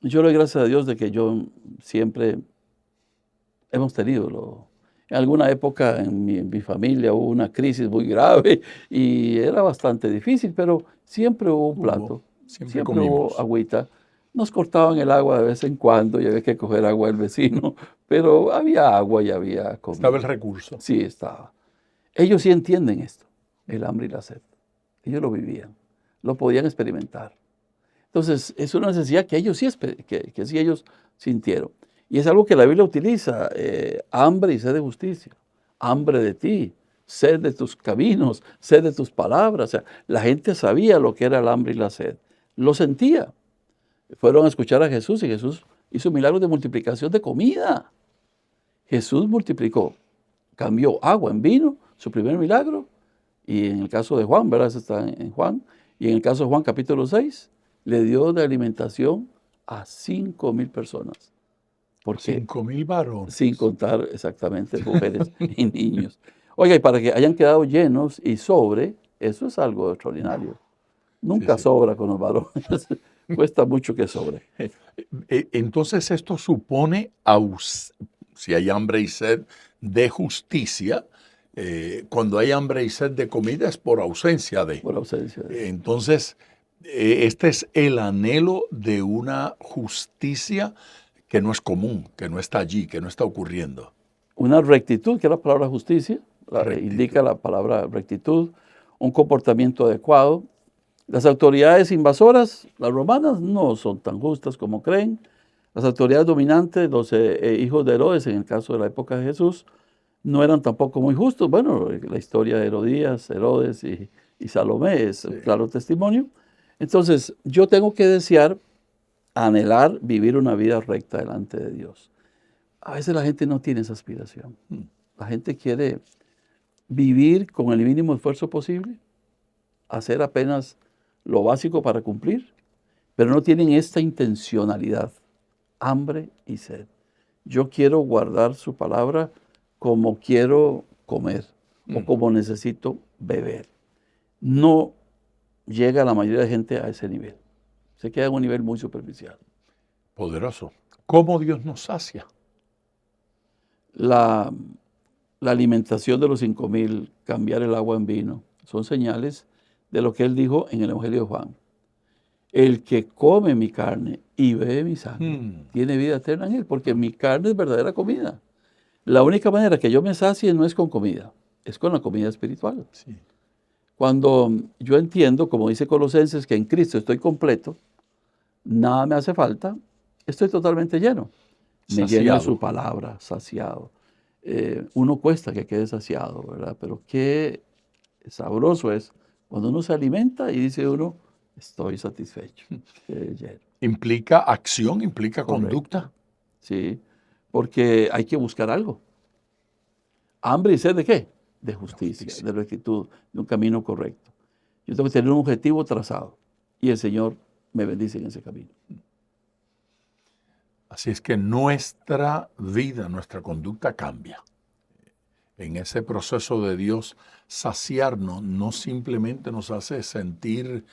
Yo le doy gracias a Dios de que yo siempre hemos tenido. En alguna época en mi familia hubo una crisis muy grave y era bastante difícil, pero siempre hubo un plato, siempre siempre comimos. hubo agüita. Nos cortaban el agua de vez en cuando y había que coger agua del vecino, pero había agua y había comida. Estaba el recurso. Sí, estaba. Ellos sí entienden esto, el hambre y la sed. Ellos lo vivían, lo podían experimentar. Entonces, es una necesidad que ellos sí ellos sintieron. Y es algo que la Biblia utiliza, hambre y sed de justicia, hambre de ti, sed de tus caminos, sed de tus palabras. O sea, la gente sabía lo que era el hambre y la sed, lo sentía. Fueron a escuchar a Jesús y Jesús hizo milagros de multiplicación de comida. Jesús multiplicó, cambió agua en vino, su primer milagro, y en el caso de Juan, ¿verdad? Eso está en Juan, y en el caso de Juan capítulo 6, le dio de alimentación a 5,000 personas. Porque, 5,000 varones. sin contar exactamente mujeres y niños. Oiga, y para que hayan quedado llenos y sobre, eso es algo extraordinario. Nunca Sí. sobra con los varones. Cuesta mucho que sobre. Entonces esto supone, si hay hambre y sed de justicia, cuando hay hambre y sed de comida es por ausencia de. Por ausencia de. Entonces, este es el anhelo de una justicia que no es común, que no está allí, que no está ocurriendo. Una rectitud, que es la palabra justicia, Rectitud. indica la palabra rectitud, un comportamiento adecuado. Las autoridades invasoras, las romanas, no son tan justas como creen. Las autoridades dominantes, los hijos de Herodes, en el caso de la época de Jesús, no eran tampoco muy justos. Bueno, la historia de Herodías, Herodes y Salomé es un claro testimonio. Entonces, yo tengo que desear, anhelar vivir una vida recta delante de Dios. A veces la gente no tiene esa aspiración. La gente quiere vivir con el mínimo esfuerzo posible, hacer apenas lo básico para cumplir, pero no tienen esta intencionalidad, hambre y sed. Yo quiero guardar su palabra como quiero comer o como necesito beber. No llega la mayoría de gente a ese nivel. Se queda en un nivel muy superficial. Poderoso. ¿Cómo Dios nos sacia? La alimentación de los 5,000, cambiar el agua en vino, son señales de lo que él dijo en el Evangelio de Juan. El que come mi carne y bebe mi sangre tiene vida eterna en él, porque mi carne es verdadera comida. La única manera que yo me sacie no es con comida, es con la comida espiritual. Sí. Cuando yo entiendo, como dice Colosenses, que en Cristo estoy completo, nada me hace falta, estoy totalmente lleno. Me lleno de su palabra, saciado. Uno cuesta que quede saciado, ¿verdad? Pero qué sabroso es cuando uno se alimenta y dice uno, estoy satisfecho. Lleno. ¿Implica acción? ¿Implica Correcto. conducta? Sí, porque hay que buscar algo. ¿Hambre y sed de qué? De justicia, de rectitud, de un camino correcto. Yo tengo que tener un objetivo trazado y el Señor me bendice en ese camino. Así es que nuestra vida, nuestra conducta cambia. En ese proceso de Dios, saciarnos no simplemente nos hace sentir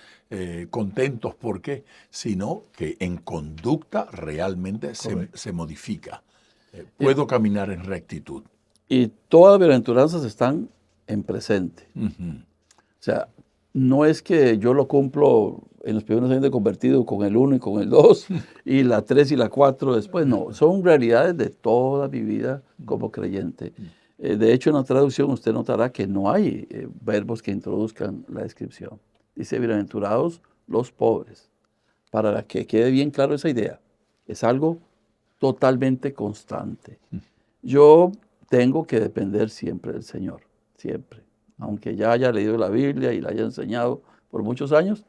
contentos, ¿por qué? Sino que en conducta realmente se modifica. Puedo caminar en rectitud. Y todas las bienaventuranzas están en presente. O sea, no es que yo lo cumplo en los primeros años de convertido con el 1 y con el 2 y la 3 y la 4 después. No, son realidades de toda mi vida como creyente. De hecho, en la traducción usted notará que no hay verbos que introduzcan la descripción. Dice, bienaventurados los pobres. Para que quede bien claro esa idea, es algo totalmente constante. Yo tengo que depender siempre del Señor, siempre. Aunque ya haya leído la Biblia y la haya enseñado por muchos años,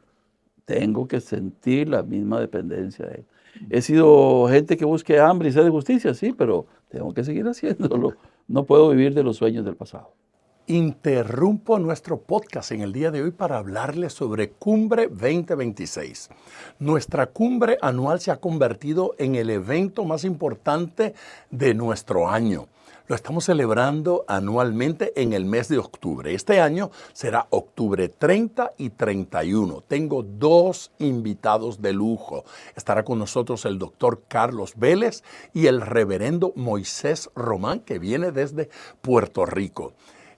tengo que sentir la misma dependencia de Él. He sido gente que busque hambre y sed de justicia, sí, pero tengo que seguir haciéndolo. No puedo vivir de los sueños del pasado. Interrumpo nuestro podcast en el día de hoy para hablarles sobre Cumbre 2026. Nuestra cumbre anual se ha convertido en el evento más importante de nuestro año. Lo estamos celebrando anualmente en el mes de octubre. Este año será octubre 30 y 31. Tengo 2 invitados de lujo. Estará con nosotros el doctor Carlos Vélez y el reverendo Moisés Román, que viene desde Puerto Rico.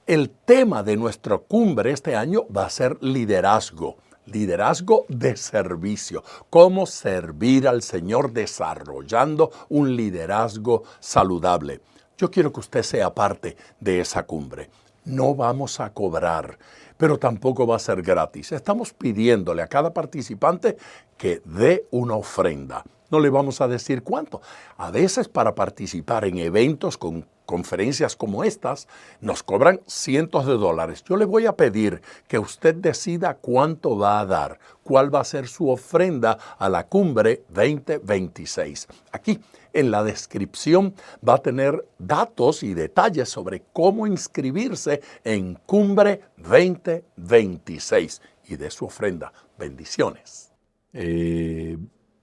El tema de nuestra cumbre este año va a ser liderazgo. Liderazgo de servicio. Cómo servir al Señor desarrollando un liderazgo saludable. Yo quiero que usted sea parte de esa cumbre. No vamos a cobrar, pero tampoco va a ser gratis. Estamos pidiéndole a cada participante que dé una ofrenda. No le vamos a decir cuánto. A veces para participar en eventos con conferencias como estas, nos cobran cientos de dólares. Yo le voy a pedir que usted decida cuánto va a dar, cuál va a ser su ofrenda a la cumbre 2026. Aquí en la descripción va a tener datos y detalles sobre cómo inscribirse en Cumbre 2026 y de su ofrenda. Bendiciones.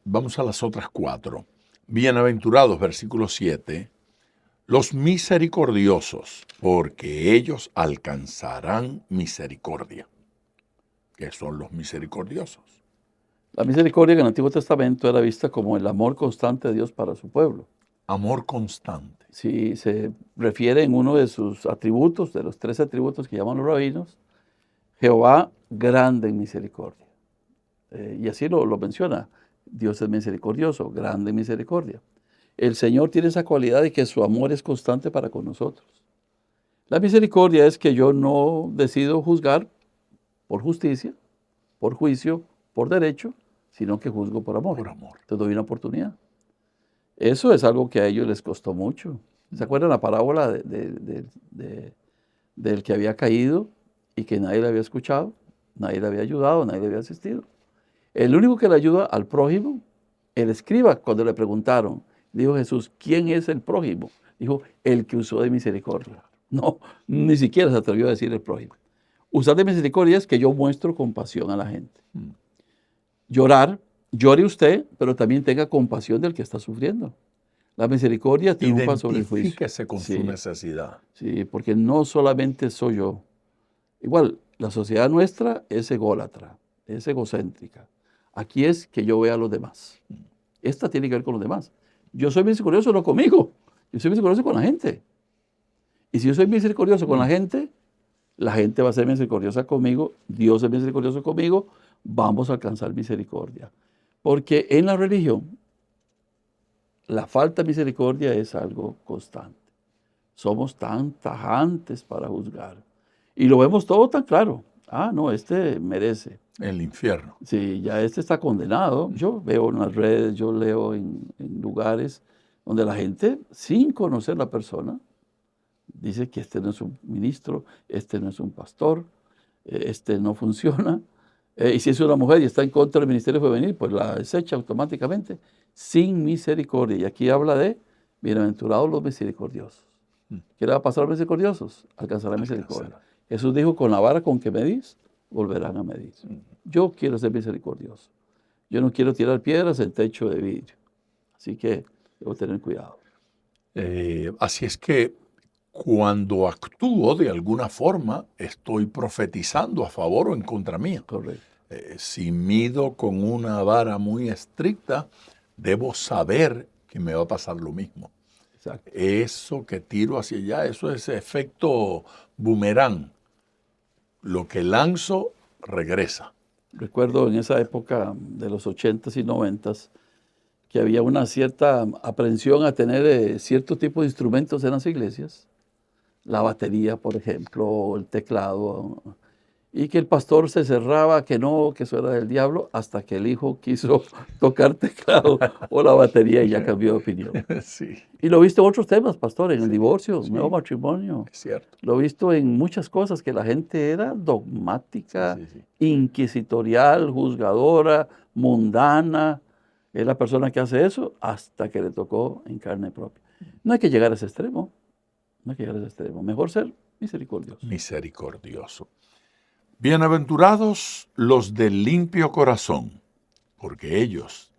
Vamos a las otras 4. Bienaventurados, versículo 7. Los misericordiosos, porque ellos alcanzarán misericordia. ¿Qué son los misericordiosos? La misericordia en el Antiguo Testamento era vista como el amor constante de Dios para su pueblo. Amor constante. Si se refiere en uno de sus atributos, de los 3 atributos que llaman los rabinos, Jehová grande en misericordia. Y así lo menciona. Dios es misericordioso, grande en misericordia. El Señor tiene esa cualidad de que su amor es constante para con nosotros. La misericordia es que yo no decido juzgar por justicia, por juicio, por derecho, sino que juzgo por amor. Por amor. Te doy una oportunidad. Eso es algo que a ellos les costó mucho. ¿Se acuerdan la parábola del que había caído y que nadie le había escuchado, nadie le había ayudado, nadie le había asistido? El único que le ayuda al prójimo, el escriba, cuando le preguntaron, dijo Jesús, ¿quién es el prójimo? Dijo, el que usó de misericordia. No, ni siquiera se atrevió a decir el prójimo. Usar de misericordia es que yo muestro compasión a la gente. Llorar, llore usted, pero también tenga compasión del que está sufriendo. La misericordia triunfa sobre el juicio. Identifíquese con su necesidad. Sí, porque no solamente soy yo. Igual, la sociedad nuestra es ególatra, es egocéntrica. Aquí es que yo vea a los demás. Esta tiene que ver con los demás. Yo soy misericordioso no conmigo, yo soy misericordioso con la gente. Y si yo soy misericordioso con la gente va a ser misericordiosa conmigo, Dios es misericordioso conmigo, vamos a alcanzar misericordia. Porque en la religión, la falta de misericordia es algo constante. Somos tan tajantes para juzgar. Y lo vemos todo tan claro. Ah, no, este merece. El infierno. Sí, ya este está condenado. Yo veo en las redes, yo leo en lugares donde la gente, sin conocer la persona, dice que este no es un ministro, este no es un pastor, este no funciona. Y si es una mujer y está en contra del ministerio femenil, pues la desecha automáticamente, sin misericordia. Y aquí habla de bienaventurados los misericordiosos. ¿Qué le va a pasar a los misericordiosos? Alcanzará misericordia. Jesús dijo, con la vara con que medís, volverán a medir. Yo quiero ser misericordioso. Yo no quiero tirar piedras en techo de vidrio. Así que debo tener cuidado. Así es que cuando actúo de alguna forma, estoy profetizando a favor o en contra mía. Correcto. Si mido con una vara muy estricta, debo saber que me va a pasar lo mismo. Exacto. Eso que tiro hacia allá, eso es efecto boomerang. Lo que lanzo, regresa. Recuerdo en esa época de los 80s y 90s que había una cierta aprensión a tener cierto tipo de instrumentos en las iglesias. La batería, por ejemplo, o el teclado. Y que el pastor se cerraba, que no, que eso era del diablo, hasta que el hijo quiso tocar teclado o la batería y ya cambió de opinión. Sí. Y lo he visto en otros temas, pastor, en el divorcio, nuevo matrimonio. Es cierto. Lo he visto en muchas cosas, que la gente era dogmática, Sí. inquisitorial, juzgadora, mundana. Es la persona que hace eso hasta que le tocó en carne propia. No hay que llegar a ese extremo. No hay que llegar a ese extremo. Mejor ser misericordioso. Misericordioso. Bienaventurados los de limpio corazón, porque ellos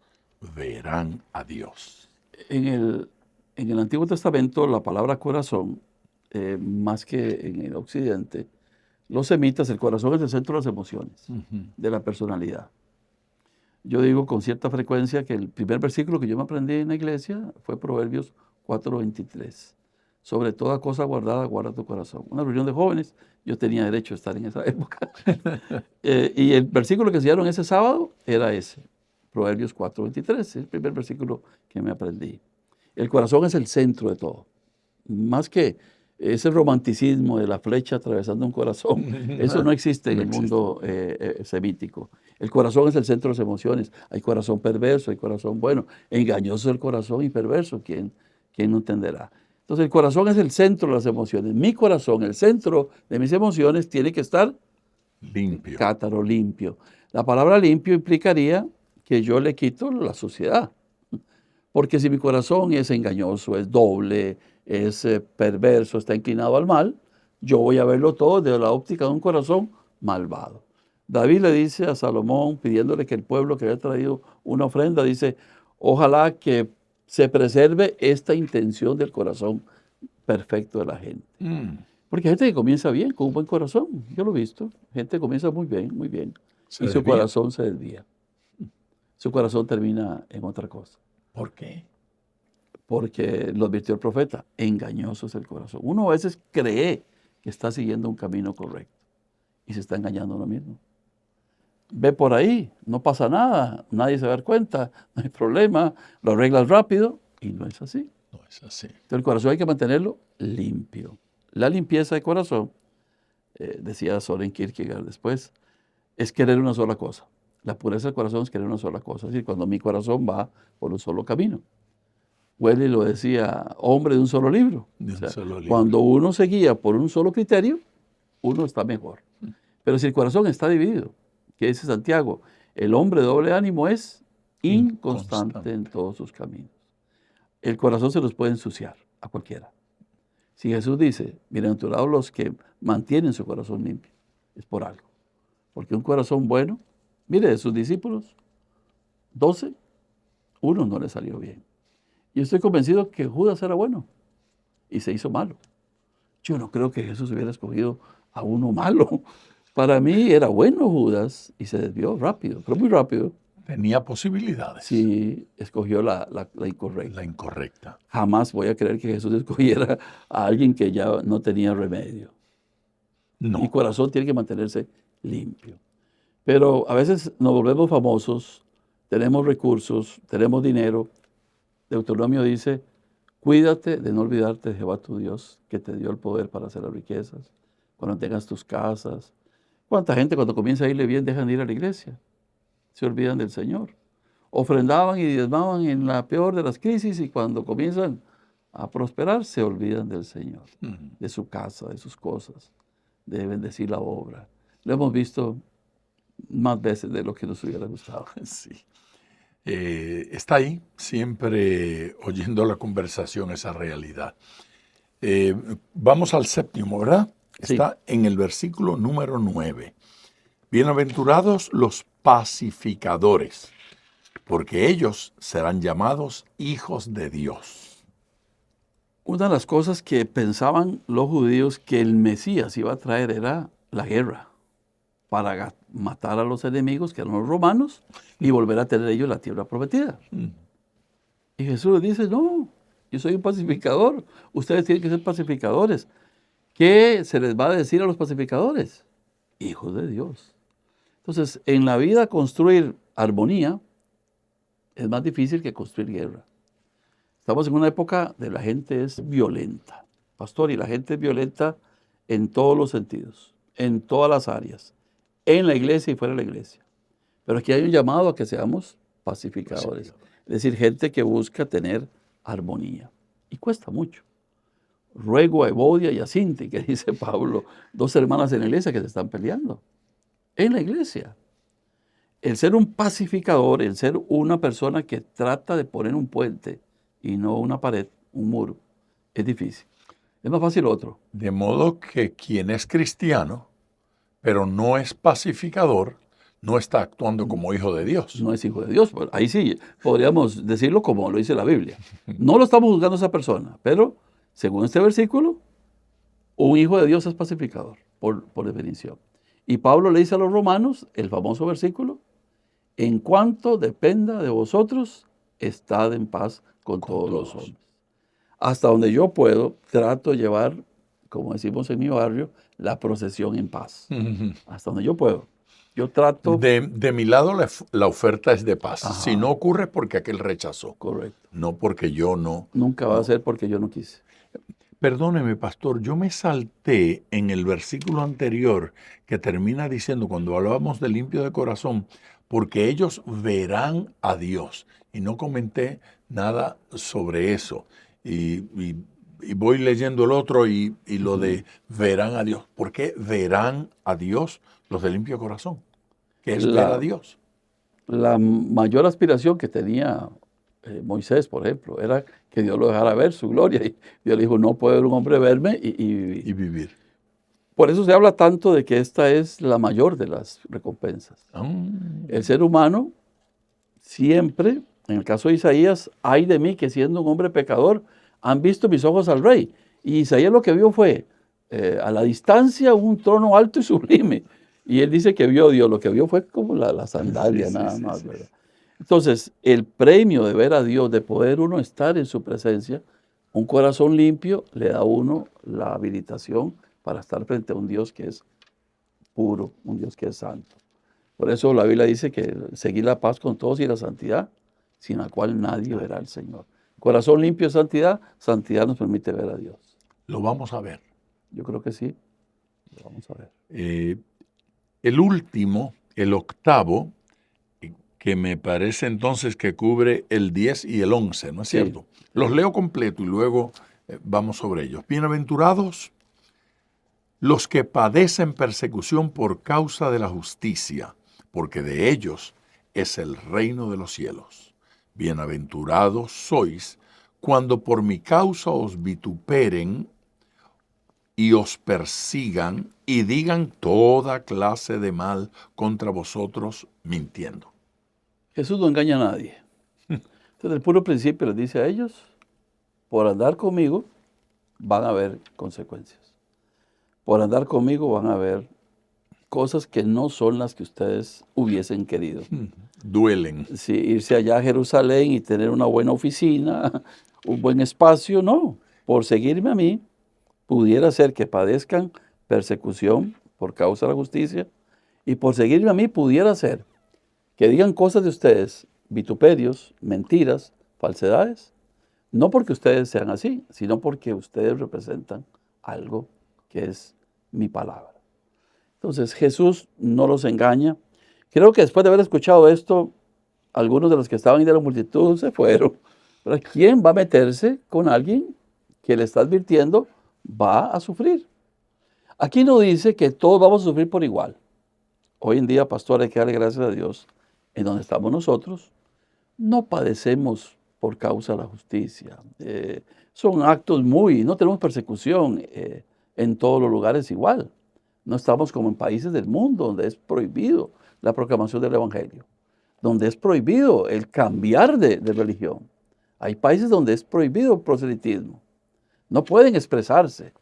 verán a Dios. En el En el Antiguo Testamento, la palabra corazón, más que en el Occidente, los semitas, el corazón es el centro de las emociones, de la personalidad. Yo digo con cierta frecuencia que el primer versículo que yo me aprendí en la iglesia fue Proverbios 4:23. Sobre toda cosa guardada, guarda tu corazón. Una reunión de jóvenes, yo tenía derecho a estar en esa época. Y el versículo que enseñaron ese sábado era ese, Proverbios 4:23, es el primer versículo que me aprendí. El corazón es el centro de todo. Más que ese romanticismo de la flecha atravesando un corazón, eso no existe en el mundo semítico. El corazón es el centro de las emociones. Hay corazón perverso, hay corazón bueno. Engañoso es el corazón y perverso. ¿Quién no entenderá? Entonces el corazón es el centro de las emociones. Mi corazón, el centro de mis emociones, tiene que estar limpio. Cátaro, limpio. La palabra limpio implicaría que yo le quito la suciedad. Porque si mi corazón es engañoso, es doble, es perverso, está inclinado al mal, yo voy a verlo todo desde la óptica de un corazón malvado. David le dice a Salomón, pidiéndole que el pueblo que había traído una ofrenda, dice, ojalá que se preserve esta intención del corazón perfecto de la gente. Porque hay gente que comienza bien, con un buen corazón, yo lo he visto, gente que comienza muy bien, y su corazón se desvía. Su corazón termina en otra cosa. ¿Por qué? Porque lo advirtió el profeta, engañoso es el corazón. Uno a veces cree que está siguiendo un camino correcto y se está engañando a uno mismo. Ve por ahí, no pasa nada, nadie se va a dar cuenta, no hay problema, lo arreglas rápido y no es así. No es así. Entonces el corazón hay que mantenerlo limpio. La limpieza de corazón, decía Soren Kierkegaard después, es querer una sola cosa. La pureza del corazón es querer una sola cosa. Es decir, cuando mi corazón va por un solo camino. Wesley lo decía, hombre de un solo libro. Cuando uno se guía por un solo criterio, uno está mejor. Pero si el corazón está dividido, que dice Santiago, el hombre de doble ánimo es inconstante en todos sus caminos. El corazón se los puede ensuciar a cualquiera. Si Jesús dice, bienaventurados los que mantienen su corazón limpio, es por algo. Porque un corazón bueno, mire, de sus discípulos, 12, uno no le salió bien. Y estoy convencido que Judas era bueno y se hizo malo. Yo no creo que Jesús hubiera escogido a uno malo. Para mí era bueno Judas y se desvió rápido, pero muy rápido. Tenía posibilidades. Sí, escogió la incorrecta. La incorrecta. Jamás voy a creer que Jesús escogiera a alguien que ya no tenía remedio. No. Mi corazón tiene que mantenerse limpio. Pero a veces nos volvemos famosos, tenemos recursos, tenemos dinero. Deuteronomio dice, cuídate de no olvidarte de Jehová tu Dios, que te dio el poder para hacer las riquezas, cuando tengas tus casas. ¿Cuánta gente cuando comienza a irle bien dejan de ir a la iglesia? Se olvidan del Señor. Ofrendaban y diezmaban en la peor de las crisis y cuando comienzan a prosperar se olvidan del Señor, de su casa, de sus cosas, de bendecir la obra. Lo hemos visto más veces de lo que nos hubiera gustado. Sí. Está ahí, siempre oyendo la conversación, esa realidad. Vamos al séptimo, ¿verdad? Sí. Está en el versículo número 9. Bienaventurados los pacificadores, porque ellos serán llamados hijos de Dios. Una de las cosas que pensaban los judíos que el Mesías iba a traer era la guerra, para matar a los enemigos, que eran los romanos, y volver a tener ellos la tierra prometida. Y Jesús les dice, no, yo soy un pacificador, ustedes tienen que ser pacificadores. ¿Qué se les va a decir a los pacificadores? Hijos de Dios. Entonces, en la vida construir armonía es más difícil que construir guerra. Estamos en una época de la gente es violenta, pastor, y la gente es violenta en todos los sentidos, en todas las áreas, en la iglesia y fuera de la iglesia. Pero aquí hay un llamado a que seamos pacificadores, es decir, gente que busca tener armonía. Y cuesta mucho. Ruego a Evodia y a Sinti, que dice Pablo, dos hermanas en la iglesia que se están peleando. En la iglesia. El ser un pacificador, el ser una persona que trata de poner un puente y no una pared, un muro, es difícil. Es más fácil otro. De modo que quien es cristiano, pero no es pacificador, no está actuando como hijo de Dios. No es hijo de Dios. Bueno, ahí sí, podríamos decirlo como lo dice la Biblia. No lo estamos juzgando a esa persona, pero según este versículo, un hijo de Dios es pacificador, por definición. Y Pablo le dice a los romanos, el famoso versículo, en cuanto dependa de vosotros, estad en paz con todos los hombres. Hasta donde yo puedo, trato de llevar, como decimos en mi barrio, la procesión en paz. Hasta donde yo puedo. Yo trato... De mi lado la oferta es de paz. Ajá. Si no ocurre es porque aquel rechazó. Correcto. No porque yo no. Nunca va a ser porque yo no quise. Perdóneme, pastor, yo me salté en el versículo anterior que termina diciendo, cuando hablábamos de limpio de corazón, porque ellos verán a Dios. Y no comenté nada sobre eso. Y voy leyendo el otro y lo de verán a Dios. ¿Por qué verán a Dios los de limpio corazón? ¿Qué es ver a Dios? La mayor aspiración que tenía Moisés, por ejemplo, era que Dios lo dejara ver su gloria. Y Dios le dijo, no puede un hombre verme y vivir. Por eso se habla tanto de que esta es la mayor de las recompensas. El ser humano siempre, en el caso de Isaías, ay de mí que siendo un hombre pecador, han visto mis ojos al rey. Y Isaías lo que vio fue a la distancia un trono alto y sublime. Y él dice que vio a Dios, lo que vio fue como la sandalia, nada más, ¿verdad? Entonces, el premio de ver a Dios, de poder uno estar en su presencia, un corazón limpio le da a uno la habilitación para estar frente a un Dios que es puro, un Dios que es santo. Por eso la Biblia dice que seguir la paz con todos y la santidad, sin la cual nadie verá al Señor. Corazón limpio es santidad, santidad nos permite ver a Dios. Lo vamos a ver. Yo creo que sí, lo vamos a ver. El último, el octavo, que me parece entonces que cubre el 10 y el 11, ¿no es cierto? Los leo completo y luego vamos sobre ellos. Bienaventurados los que padecen persecución por causa de la justicia, porque de ellos es el reino de los cielos. Bienaventurados sois cuando por mi causa os vituperen y os persigan y digan toda clase de mal contra vosotros mintiendo. Jesús no engaña a nadie. Desde el puro principio les dice a ellos, por andar conmigo van a haber consecuencias. Por andar conmigo van a haber cosas que no son las que ustedes hubiesen querido. Duelen. Sí, irse allá a Jerusalén y tener una buena oficina, un buen espacio, no. Por seguirme a mí, pudiera ser que padezcan persecución por causa de la justicia, y por seguirme a mí pudiera ser que digan cosas de ustedes, vituperios, mentiras, falsedades, no porque ustedes sean así, sino porque ustedes representan algo que es mi palabra. Entonces Jesús no los engaña. Creo que después de haber escuchado esto, algunos de los que estaban ahí de la multitud se fueron. Pero ¿quién va a meterse con alguien que le está advirtiendo va a sufrir? Aquí no dice que todos vamos a sufrir por igual. Hoy en día, pastor, hay que darle gracias a Dios. En donde estamos nosotros, no padecemos por causa de la justicia. Son actos no tenemos persecución en todos los lugares igual. No estamos como en países del mundo donde es prohibido la proclamación del Evangelio, donde es prohibido el cambiar de religión. Hay países donde es prohibido el proselitismo. No pueden expresarse.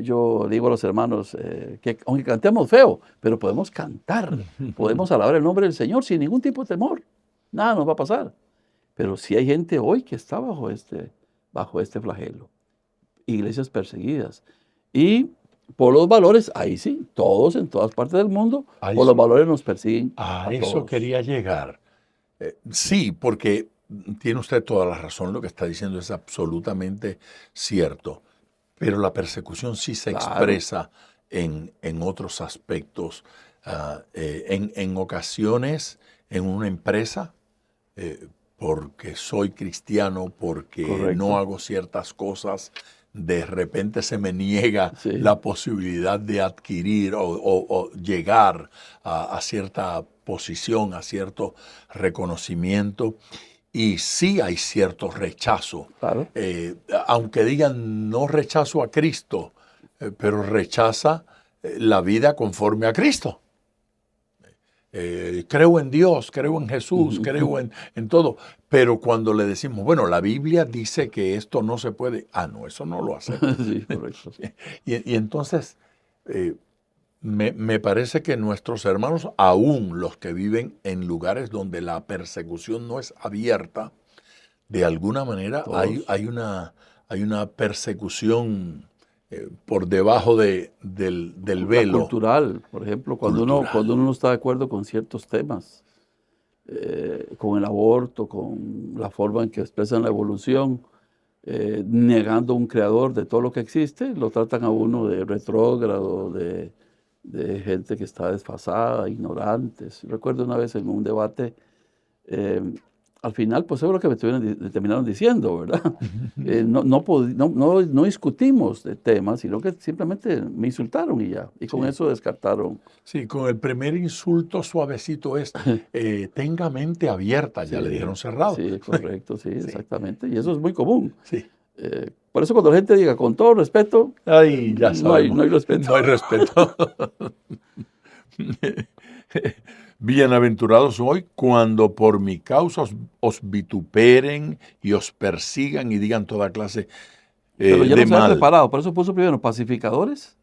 Yo digo a los hermanos que aunque cantemos feo, pero podemos cantar, podemos alabar el nombre del Señor sin ningún tipo de temor. Nada nos va a pasar. Pero sí hay gente hoy que está bajo este flagelo. Iglesias perseguidas. Y por los valores, ahí sí, todos en todas partes del mundo, por los valores nos persiguen. A eso todos. Quería llegar. Sí, porque tiene usted toda la razón, lo que está diciendo es absolutamente cierto. Pero la persecución sí se expresa en otros aspectos. En ocasiones, en una empresa, porque soy cristiano, porque no hago ciertas cosas, de repente se me niega la posibilidad de adquirir o llegar a cierta posición, a cierto reconocimiento. Y sí hay cierto rechazo, aunque digan no rechazo a Cristo, pero rechaza la vida conforme a Cristo. creo en Dios, creo en Jesús, creo en todo. Pero cuando le decimos, bueno, la Biblia dice que esto no se puede, no, eso no lo acepto. Sí, correcto. Y entonces, me parece que nuestros hermanos, aún los que viven en lugares donde la persecución no es abierta, de alguna manera Todos. hay una persecución por debajo del La velo. cultural, por ejemplo, cuando uno Cultural. no está de acuerdo con ciertos temas, con el aborto, con la forma en que expresan la evolución, negando un creador de todo lo que existe, lo tratan a uno de retrógrado, de gente que está desfasada, ignorantes. Recuerdo una vez en un debate, al final, pues eso es lo que me terminaron diciendo, ¿verdad? No discutimos de temas, sino que simplemente me insultaron y ya. Y con Sí. eso descartaron. Sí, con el primer insulto suavecito es, tenga mente abierta, ya le dijeron cerrado. Sí, correcto, sí, Sí. exactamente. Y eso es muy común. Sí. Por eso cuando la gente diga con todo respeto, Ay, ya no hay sabemos. respeto. No hay respeto. Bienaventurados hoy cuando por mi causa os vituperen y os persigan y digan toda clase Pero ya de nos había mal. preparado. Por eso puso primero pacificadores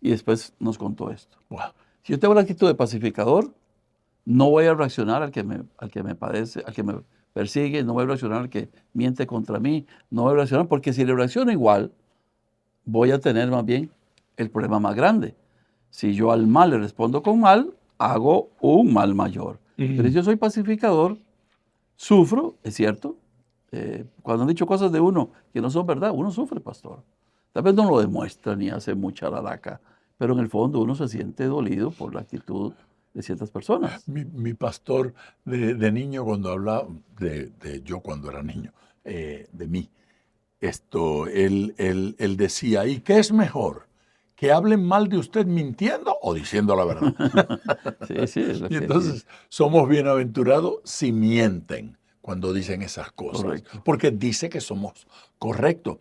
y después nos contó esto. Wow. Si yo tengo la actitud de pacificador, no voy a reaccionar al que me padece, al que me persigue, no voy a reaccionar al que miente contra mí, no voy a reaccionar, porque si le reacciono igual, voy a tener más bien el problema más grande. Si yo al mal le respondo con mal, hago un mal mayor. Pero si yo soy pacificador, sufro, es cierto. Cuando han dicho cosas de uno que no son verdad, uno sufre, pastor. Tal vez no lo demuestra ni hace mucha laraca, pero en el fondo uno se siente dolido por la actitud de ciertas personas. Mi pastor de niño, cuando hablaba de yo cuando era niño, de mí, él decía, ¿y qué es mejor? ¿Que hablen mal de usted mintiendo o diciendo la verdad? Sí, sí, es lo Y que entonces somos bienaventurados si mienten cuando dicen esas cosas, Correcto. porque dice que somos correctos.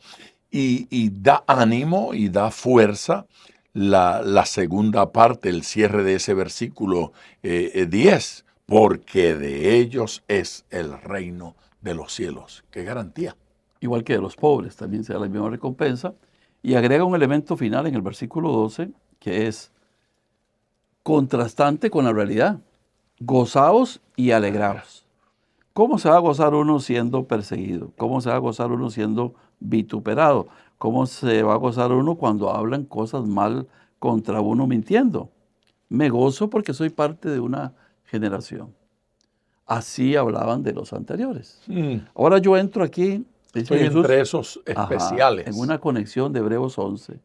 Y da ánimo y da fuerza la segunda parte, el cierre de ese versículo 10, porque de ellos es el reino de los cielos. ¡Qué garantía! igual que de los pobres, también se da la misma recompensa. Y agrega un elemento final en el versículo 12, que es contrastante con la realidad. Gozaos y alegraos. ¿Cómo se va a gozar uno siendo perseguido? ¿Cómo se va a gozar uno siendo vituperado? ¿Cómo se va a gozar uno cuando hablan cosas mal contra uno mintiendo? Me gozo porque soy parte de una generación. Así hablaban de los anteriores. Ahora yo entro aquí, dice Estoy Jesús, entre esos especiales. en una conexión de Hebreos 11.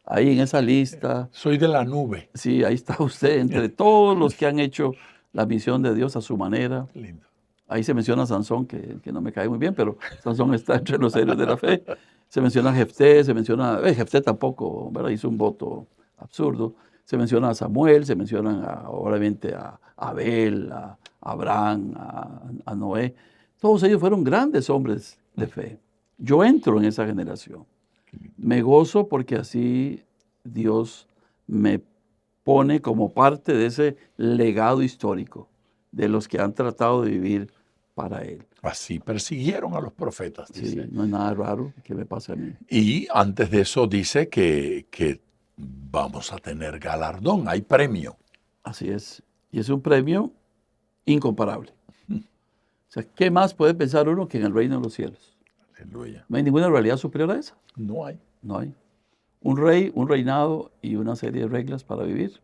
Ahí en esa lista, Soy de la nube. sí, ahí está usted, entre todos los que han hecho la misión de Dios a su manera. Lindo. Ahí se menciona a Sansón, que no me cae muy bien, pero Sansón está entre los héroes de la fe. Se menciona a Jefté, Jefté tampoco, ¿verdad? Hizo un voto absurdo. Se menciona a Samuel, se menciona obviamente a Abel, a Abraham, a Noé. Todos ellos fueron grandes hombres de fe. Yo entro en esa generación. Me gozo porque así Dios me pone como parte de ese legado histórico de los que han tratado de vivir para Él. Así persiguieron a los profetas, Sí, dice. no es nada raro que me pase a mí. Y antes de eso dice que vamos a tener galardón, hay premio. Así es. Y es un premio incomparable. O sea, ¿qué más puede pensar uno que en el reino de los cielos? Aleluya. No hay ninguna realidad superior a esa. No hay. No hay. Un rey, un reinado y una serie de reglas para vivir.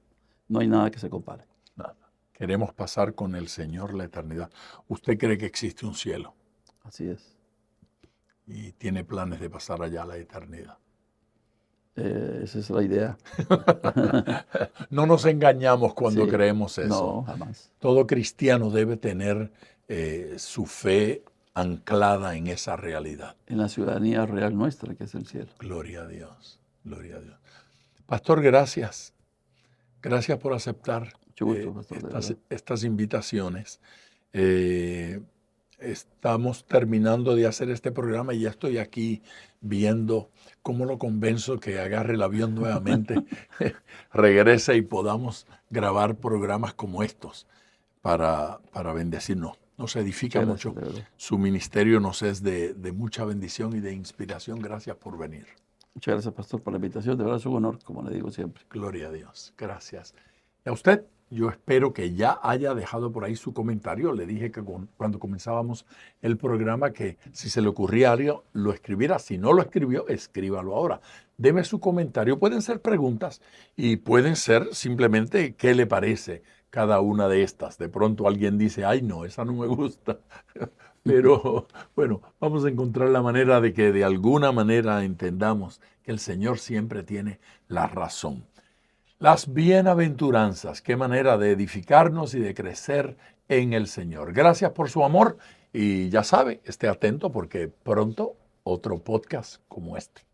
No hay nada que se compare. Nada. Queremos pasar con el Señor la eternidad. ¿Usted cree que existe un cielo Así es. y tiene planes de pasar allá a la eternidad? Esa es la idea. No nos engañamos cuando Sí. creemos eso. No, jamás. Todo cristiano debe tener su fe anclada en esa realidad. En la ciudadanía real nuestra, que es el cielo. Gloria a Dios, gloria a Dios. Pastor, gracias. Gracias por aceptar Mucho gusto, pastor, de verdad. estas invitaciones. Estamos terminando de hacer este programa y ya estoy aquí viendo cómo lo convenzo que agarre el avión nuevamente, regrese y podamos grabar programas como estos. para bendecirnos. Nos edifica Muchas mucho. gracias, de verdad. Su ministerio nos es de mucha bendición y de inspiración. Gracias por venir. Muchas gracias, pastor, por la invitación. De verdad es un honor, como le digo siempre. Gloria a Dios. Gracias. Y a usted, yo espero que ya haya dejado por ahí su comentario. Le dije que cuando comenzábamos el programa que si se le ocurría algo, lo escribiera. Si no lo escribió, escríbalo ahora. Deme su comentario. Pueden ser preguntas y pueden ser simplemente qué le parece cada una de estas. De pronto alguien dice, ay no, esa no me gusta. Pero bueno, vamos a encontrar la manera de que de alguna manera entendamos que el Señor siempre tiene la razón. Las bienaventuranzas, qué manera de edificarnos y de crecer en el Señor. Gracias por su amor y ya sabe, esté atento porque pronto otro podcast como este.